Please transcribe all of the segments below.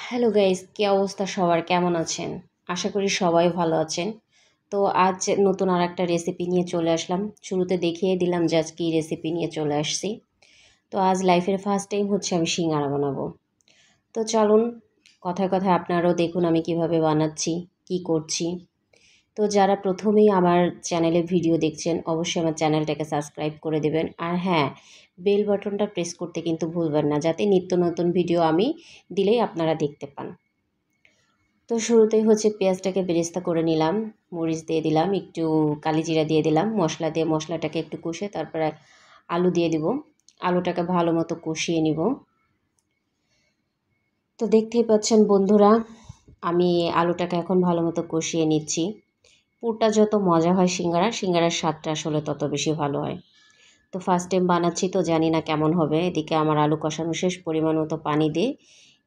Hello guys, কি অবস্থা সবার? কেমন আছেন? আশা করি সবাই ভালো আছেন। তো আজ নতুন আর একটা রেসিপি নিয়ে চলে আসলাম। শুরুতে দেখিয়ে দিলাম যে আজ কী রেসিপি নিয়ে চলে আসছি। তো আজ লাইফের ফার্স্ট টাইম হচ্ছে আমি সিঙ্গারা বানাবো। তো চলুন, কথায় কথায় আপনারাও দেখুন আমি কিভাবে বানাচ্ছি, কি করছি। তো যারা প্রথমেই আমার চ্যানেলে ভিডিও দেখছেন অবশ্যই আমার চ্যানেলটাকে সাবস্ক্রাইব করে দেবেন। আর হ্যাঁ, বেল বাটনটা প্রেস করতে কিন্তু ভুলবেন না, যাতে নিত্য নতুন ভিডিও আমি দিলেই আপনারা দেখতে পান। তো শুরুতেই হচ্ছে পেঁয়াজটাকে বেরেস্তা করে নিলাম, মরিচ দিয়ে দিলাম, একটু কালিজিরা দিয়ে দিলাম, মশলা দিয়ে মশলাটাকে একটু কষে তারপরে আলু দিয়ে দিব। আলুটাকে ভালো মতো কষিয়ে নিব। তো দেখতেই পাচ্ছেন বন্ধুরা, আমি আলুটাকে এখন ভালো মতো কষিয়ে নিচ্ছি। পুরটা যত মজা হয় সিঙ্গারার স্বাদটা আসলে তত বেশি ভালো হয়। তো ফার্স্ট টাইম বানাচ্ছি তো জানি না কেমন হবে। এদিকে আমার আলু কষানো শেষ, পরিমাণ মতো পানি দিয়ে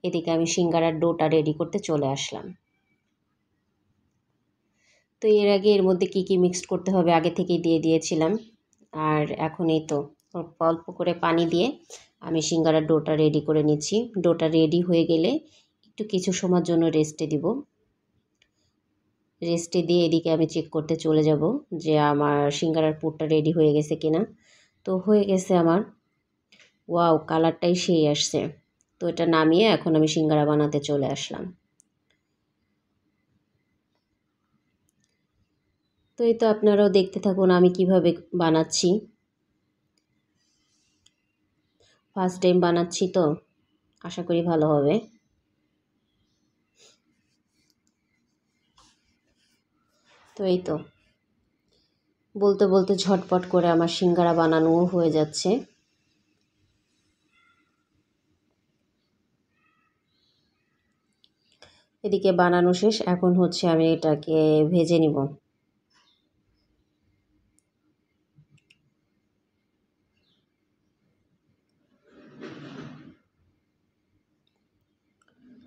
এদিকে আমি সিঙ্গারার ডোটা রেডি করতে চলে আসলাম। তো এর আগে এর মধ্যে কী কী মিক্সড করতে হবে আগে থেকেই দিয়ে দিয়েছিলাম। আর এখন এই তো অল্প অল্প করে পানি দিয়ে আমি সিঙ্গারার ডোটা রেডি করে নিচ্ছি। ডোটা রেডি হয়ে গেলে একটু কিছু সময়ের জন্য রেস্টে দিব। রেস্টে দিয়ে এদিকে আমি চেক করতে চলে যাব যে আমার সিঙ্গারার পুরটা রেডি হয়ে গেছে কিনা। তো হয়ে গেছে আমার। ওয়াও, কালারটাই সেই আসছে। তো এটা নামিয়ে এখন আমি সিঙ্গারা বানাতে চলে আসলাম। তো এই তো আপনারাও দেখতে থাকুন আমি কিভাবে বানাচ্ছি। ফার্স্ট টাইম বানাচ্ছি তো আশা করি ভালো হবে। তো এই তো বলতে বলতে ঝটপট করে আমার সিঙ্গারা বানানোও হয়ে যাচ্ছে। এদিকে বানানো শেষ, এখন হচ্ছে আমি এটাকে ভেজে নিব।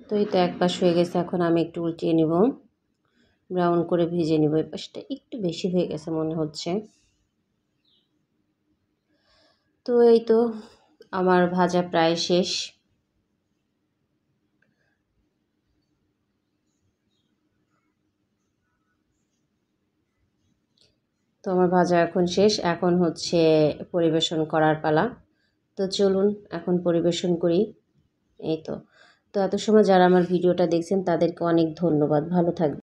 তো এই তো এক পাশ হয়ে গেছে, এখন আমি একটু উল্টিয়ে নিব, ব্রাউন করে ভেজে নিব। এই পাশটা একটু বেশি হয়ে গেছে মনে হচ্ছে। তো এই তো আমার ভাজা প্রায় শেষ। তো আমার ভাজা এখন শেষ, এখন হচ্ছে পরিবেশন করার পালা। তো চলুন এখন পরিবেশন করি। এই তো তো এত সময় যারা আমার ভিডিওটা দেখছেন তাদেরকে অনেক ধন্যবাদ। ভালো থাকবেন।